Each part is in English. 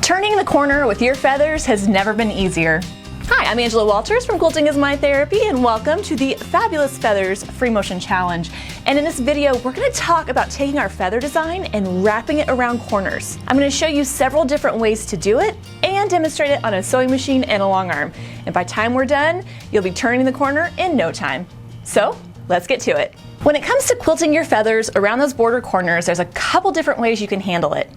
Turning the corner with your feathers has never been easier. Hi, I'm Angela Walters from Quilting is My Therapy, and welcome to the Fabulous Feathers Free Motion Challenge. And in this video, we're going to talk about taking our feather design and wrapping it around corners. I'm going to show you several different ways to do it and demonstrate it on a sewing machine and a long arm. And by the time we're done, you'll be turning the corner in no time. So let's get to it. When it comes to quilting your feathers around those border corners, there's a couple different ways you can handle it.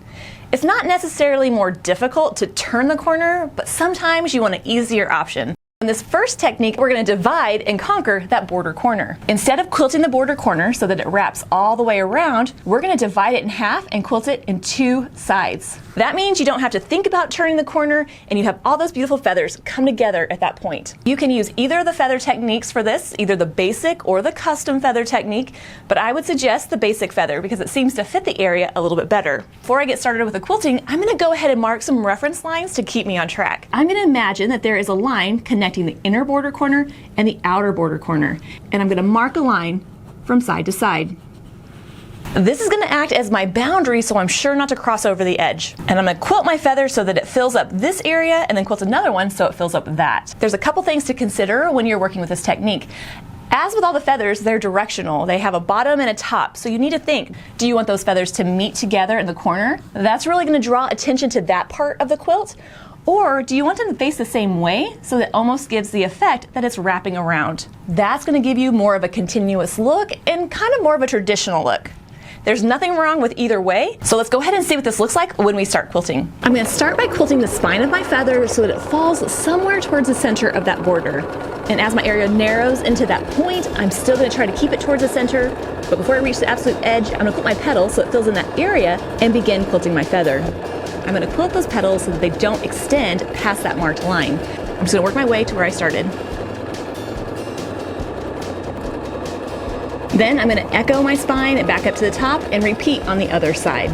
It's not necessarily more difficult to turn the corner, but sometimes you want an easier option. In this first technique, we're going to divide and conquer that border corner. Instead of quilting the border corner so that it wraps all the way around, we're going to divide it in half and quilt it in two sides. That means you don't have to think about turning the corner, and you have all those beautiful feathers come together at that point. You can use either of the feather techniques for this, either the basic or the custom feather technique, but I would suggest the basic feather because it seems to fit the area a little bit better. Before I get started with the quilting, I'm going to go ahead and mark some reference lines to keep me on track. I'm going to imagine that there is a line connecting the inner border corner and the outer border corner, and I'm going to mark a line from side to side. This is going to act as my boundary so I'm sure not to cross over the edge. And I'm going to quilt my feather so that it fills up this area and then quilt another one so it fills up that. There's a couple things to consider when you're working with this technique. As with all the feathers, they're directional. They have a bottom and a top, so you need to think, do you want those feathers to meet together in the corner? That's really going to draw attention to that part of the quilt. Or do you want them to face the same way so that it almost gives the effect that it's wrapping around? That's going to give you more of a continuous look and kind of more of a traditional look. There's nothing wrong with either way, so let's go ahead and see what this looks like when we start quilting. I'm going to start by quilting the spine of my feather so that it falls somewhere towards the center of that border. And as my area narrows into that point, I'm still going to try to keep it towards the center, but before I reach the absolute edge, I'm going to quilt my petals so it fills in that area and begin quilting my feather. I'm going to quilt those petals so that they don't extend past that marked line. I'm just going to work my way to where I started. Then I'm going to echo my spine and back up to the top and repeat on the other side.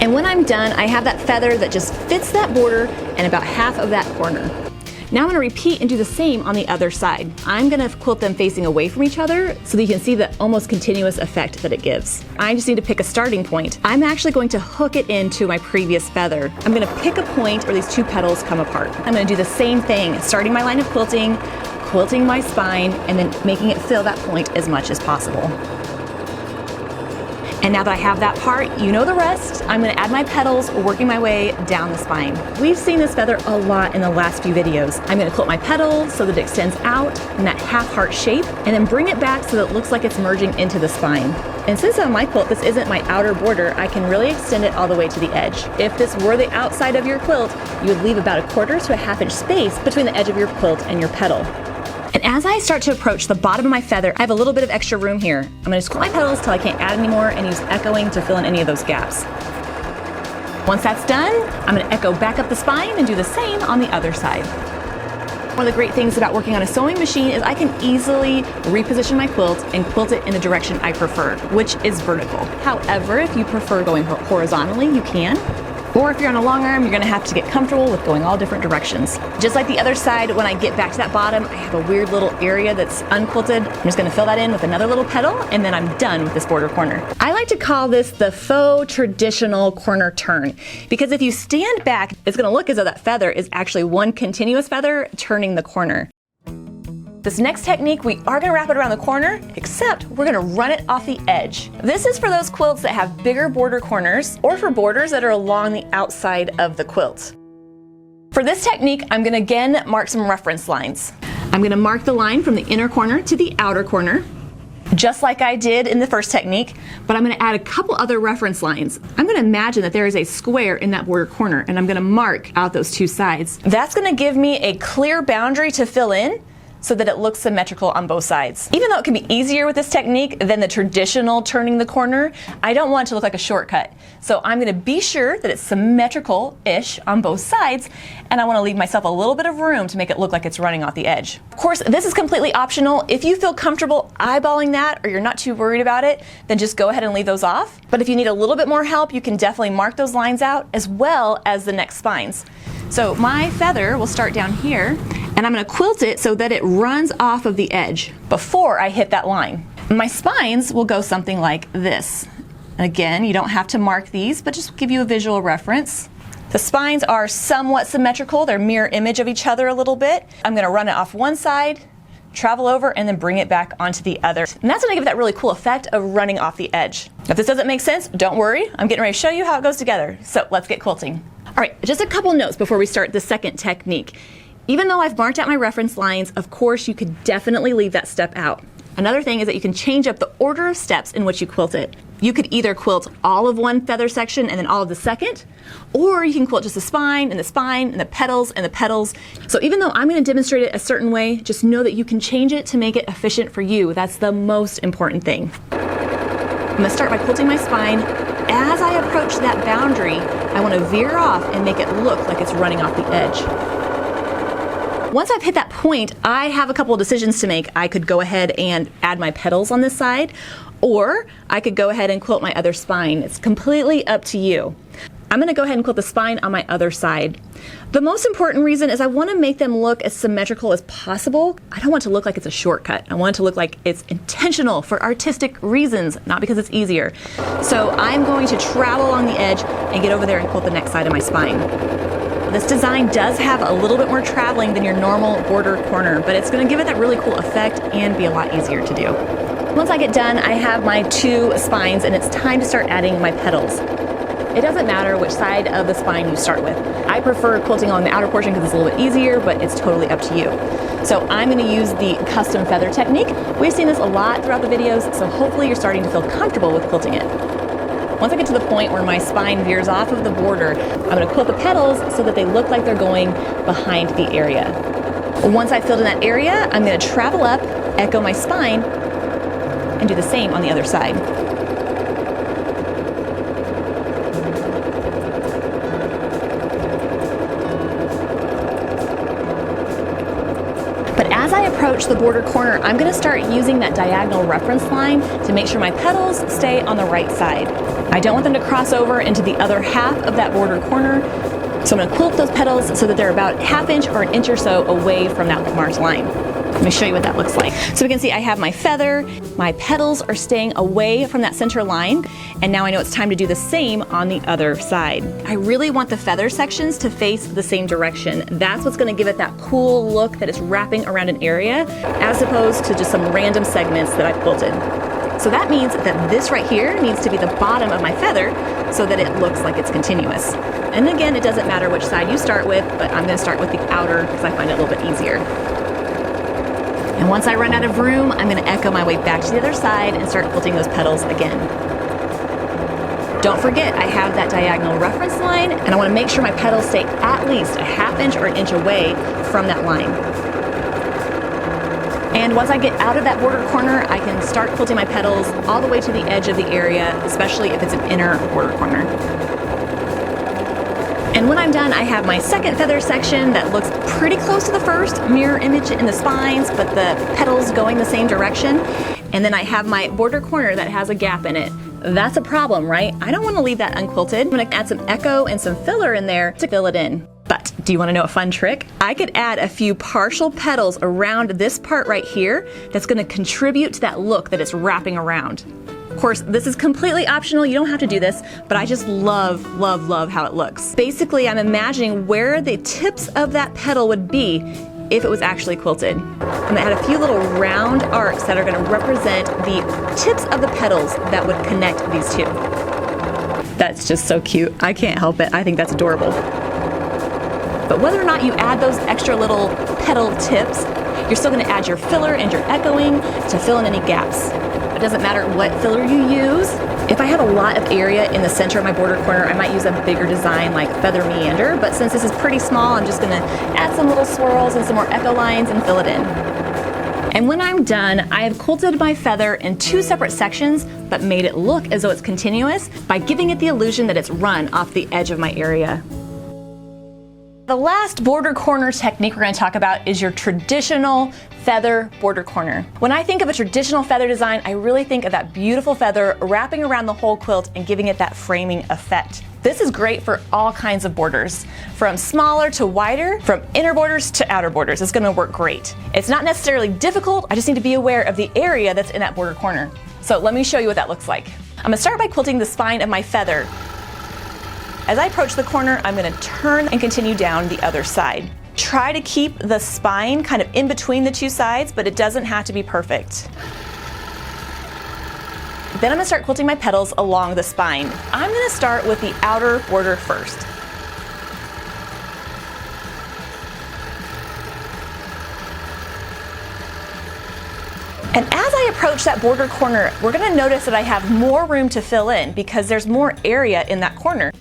And when I'm done, I have that feather that just fits that border and about half of that corner. Now I'm going to repeat and do the same on the other side. I'm going to quilt them facing away from each other so that you can see the almost continuous effect that it gives. I just need to pick a starting point. I'm actually going to hook it into my previous feather. I'm going to pick a point where these two petals come apart. I'm going to do the same thing, starting my line of quilting, quilting my spine, and then making it fill that point as much as possible. And now that I have that part, you know the rest. I'm going to add my petals, working my way down the spine. We've seen this feather a lot in the last few videos. I'm going to quilt my petal so that it extends out in that half heart shape, and then bring it back so that it looks like it's merging into the spine. And since on my quilt this isn't my outer border, I can really extend it all the way to the edge. If this were the outside of your quilt, you would leave about a quarter to a half-inch space between the edge of your quilt and your petal. And as I start to approach the bottom of my feather, I have a little bit of extra room here. I'm going to just quilt my petals till I can't add any more and use echoing to fill in any of those gaps. Once that's done, I'm going to echo back up the spine and do the same on the other side. One of the great things about working on a sewing machine is I can easily reposition my quilt and quilt it in the direction I prefer, which is vertical. However, if you prefer going horizontally, you can. Or if you're on a long arm, you're going to have to get comfortable with going all different directions. Just like the other side, when I get back to that bottom, I have a weird little area that's unquilted. I'm just going to fill that in with another little petal, and then I'm done with this border corner. I like to call this the faux traditional corner turn, because if you stand back, it's going to look as though that feather is actually one continuous feather turning the corner. This next technique, we are going to wrap it around the corner, except we're going to run it off the edge. This is for those quilts that have bigger border corners, or for borders that are along the outside of the quilt. For this technique, I'm going to again mark some reference lines. I'm going to mark the line from the inner corner to the outer corner, just like I did in the first technique, but I'm going to add a couple other reference lines. I'm going to imagine that there is a square in that border corner, and I'm going to mark out those two sides. That's going to give me a clear boundary to fill in, so that it looks symmetrical on both sides. Even though it can be easier with this technique than the traditional turning the corner, I don't want it to look like a shortcut. So I'm going to be sure that it's symmetrical-ish on both sides, and I want to leave myself a little bit of room to make it look like it's running off the edge. Of course, this is completely optional. If you feel comfortable eyeballing that, or you're not too worried about it, then just go ahead and leave those off. But if you need a little bit more help, you can definitely mark those lines out, as well as the next spines. So my feather will start down here, and I'm going to quilt it so that it runs off of the edge before I hit that line. My spines will go something like this. And again, you don't have to mark these, but just give you a visual reference. The spines are somewhat symmetrical. They're mirror image of each other a little bit. I'm gonna run it off one side, travel over, and then bring it back onto the other. And that's gonna give that really cool effect of running off the edge. If this doesn't make sense, don't worry. I'm getting ready to show you how it goes together. So let's get quilting. All right, just a couple notes before we start the second technique. Even though I've marked out my reference lines, of course you could definitely leave that step out. Another thing is that you can change up the order of steps in which you quilt it. You could either quilt all of one feather section and then all of the second, or you can quilt just the spine and the spine and the petals and the petals. So even though I'm going to demonstrate it a certain way, just know that you can change it to make it efficient for you. That's the most important thing. I'm going to start by quilting my spine. As I approach that boundary, I want to veer off and make it look like it's running off the edge. Once I've hit that point, I have a couple of decisions to make. I could go ahead and add my petals on this side, or I could go ahead and quilt my other spine. It's completely up to you. I'm gonna go ahead and quilt the spine on my other side. The most important reason is I wanna make them look as symmetrical as possible. I don't want it to look like it's a shortcut. I want it to look like it's intentional for artistic reasons, not because it's easier. So I'm going to travel along the edge and get over there and quilt the next side of my spine. This design does have a little bit more traveling than your normal border corner, but it's going to give it that really cool effect and be a lot easier to do. Once I get done, I have my two spines and it's time to start adding my petals. It doesn't matter which side of the spine you start with. I prefer quilting along the outer portion because it's a little bit easier, but it's totally up to you. So I'm going to use the custom feather technique. We've seen this a lot throughout the videos, so hopefully you're starting to feel comfortable with quilting it. Once I get to the point where my spine veers off of the border, I'm going to quilt the petals so that they look like they're going behind the area. Once I've filled in that area, I'm going to travel up, echo my spine, and do the same on the other side. But as I approach the border corner, I'm going to start using that diagonal reference line to make sure my petals stay on the right side. I don't want them to cross over into the other half of that border corner, so I'm going to quilt those petals so that they're about ½ inch or an inch or so away from that marked line. Let me show you what that looks like. So we can see I have my feather, my petals are staying away from that center line, and now I know it's time to do the same on the other side. I really want the feather sections to face the same direction. That's what's going to give it that cool look that it's wrapping around an area, as opposed to just some random segments that I've quilted. So that means that this right here needs to be the bottom of my feather so that it looks like it's continuous. And again, it doesn't matter which side you start with, but I'm going to start with the outer because I find it a little bit easier. And once I run out of room, I'm going to echo my way back to the other side and start quilting those petals again. Don't forget, I have that diagonal reference line, and I want to make sure my petals stay at least ½ inch or an inch away from that line. And once I get out of that border corner, I can start quilting my petals all the way to the edge of the area, especially if it's an inner border corner. And when I'm done, I have my second feather section that looks pretty close to the first, mirror image in the spines, but the petals going the same direction. And then I have my border corner that has a gap in it. That's a problem, right? I don't want to leave that unquilted. I'm going to add some echo and some filler in there to fill it in. But do you want to know a fun trick? I could add a few partial petals around this part right here that's going to contribute to that look that it's wrapping around. Of course, this is completely optional. You don't have to do this, but I just love, love, love how it looks. Basically, I'm imagining where the tips of that petal would be if it was actually quilted. I'm going to add a few little round arcs that are going to represent the tips of the petals that would connect these two. That's just so cute. I can't help it. I think that's adorable. But whether or not you add those extra little petal tips, you're still going to add your filler and your echoing to fill in any gaps. It doesn't matter what filler you use. If I have a lot of area in the center of my border corner, I might use a bigger design like feather meander, but since this is pretty small, I'm just going to add some little swirls and some more echo lines and fill it in. And when I'm done, I have quilted my feather in two separate sections, but made it look as though it's continuous by giving it the illusion that it's run off the edge of my area. The last border corner technique we're going to talk about is your traditional feather border corner. When I think of a traditional feather design, I really think of that beautiful feather wrapping around the whole quilt and giving it that framing effect. This is great for all kinds of borders, from smaller to wider, from inner borders to outer borders. It's going to work great. It's not necessarily difficult, I just need to be aware of the area that's in that border corner. So let me show you what that looks like. I'm going to start by quilting the spine of my feather. As I approach the corner, I'm going to turn and continue down the other side. Try to keep the spine kind of in between the two sides, but it doesn't have to be perfect. Then I'm going to start quilting my petals along the spine. I'm going to start with the outer border first. And as I approach that border corner, we're going to notice that I have more room to fill in because there's more area in that corner.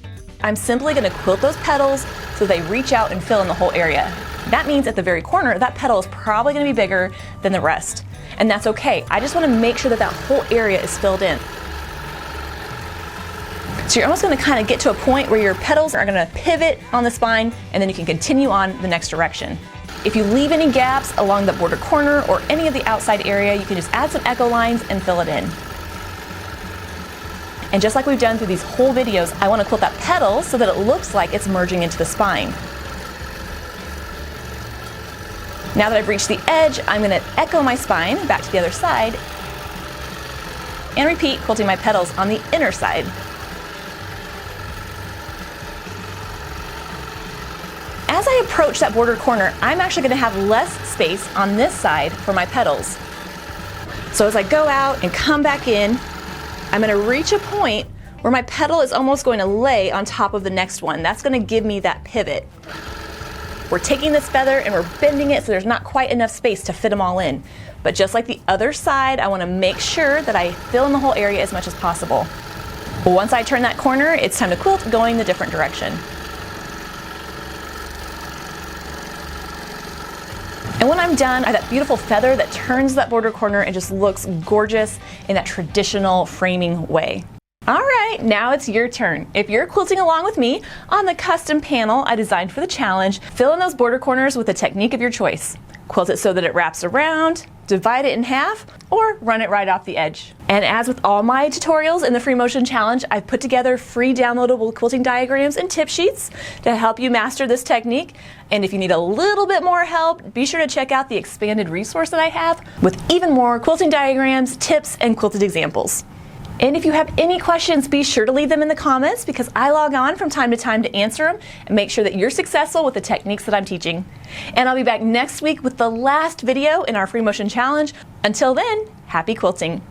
I'm simply going to quilt those petals so they reach out and fill in the whole area. That means at the very corner, that petal is probably going to be bigger than the rest. And that's okay. I just want to make sure that that whole area is filled in. So you're almost going to kind of get to a point where your petals are going to pivot on the spine, and then you can continue on the next direction. If you leave any gaps along the border corner or any of the outside area, you can just add some echo lines and fill it in. And just like we've done through these whole videos, I want to quilt that petal so that it looks like it's merging into the spine. Now that I've reached the edge, I'm going to echo my spine back to the other side and repeat quilting my petals on the inner side. As I approach that border corner, I'm actually going to have less space on this side for my petals. So as I go out and come back in, I'm going to reach a point where my petal is almost going to lay on top of the next one. That's going to give me that pivot. We're taking this feather and we're bending it so there's not quite enough space to fit them all in. But just like the other side, I want to make sure that I fill in the whole area as much as possible. Once I turn that corner, it's time to quilt going the different direction. And when I'm done, I have that beautiful feather that turns that border corner and just looks gorgeous in that traditional framing way. All right, now it's your turn. If you're quilting along with me on the custom panel I designed for the challenge, fill in those border corners with a technique of your choice. Quilt it so that it wraps around, divide it in half, or run it right off the edge. And as with all my tutorials in the Free Motion Challenge, I've put together free downloadable quilting diagrams and tip sheets to help you master this technique. And if you need a little bit more help, be sure to check out the expanded resource that I have with even more quilting diagrams, tips, and quilted examples. And if you have any questions, be sure to leave them in the comments because I log on from time to time to answer them and make sure that you're successful with the techniques that I'm teaching. And I'll be back next week with the last video in our Free Motion Challenge. Until then, happy quilting.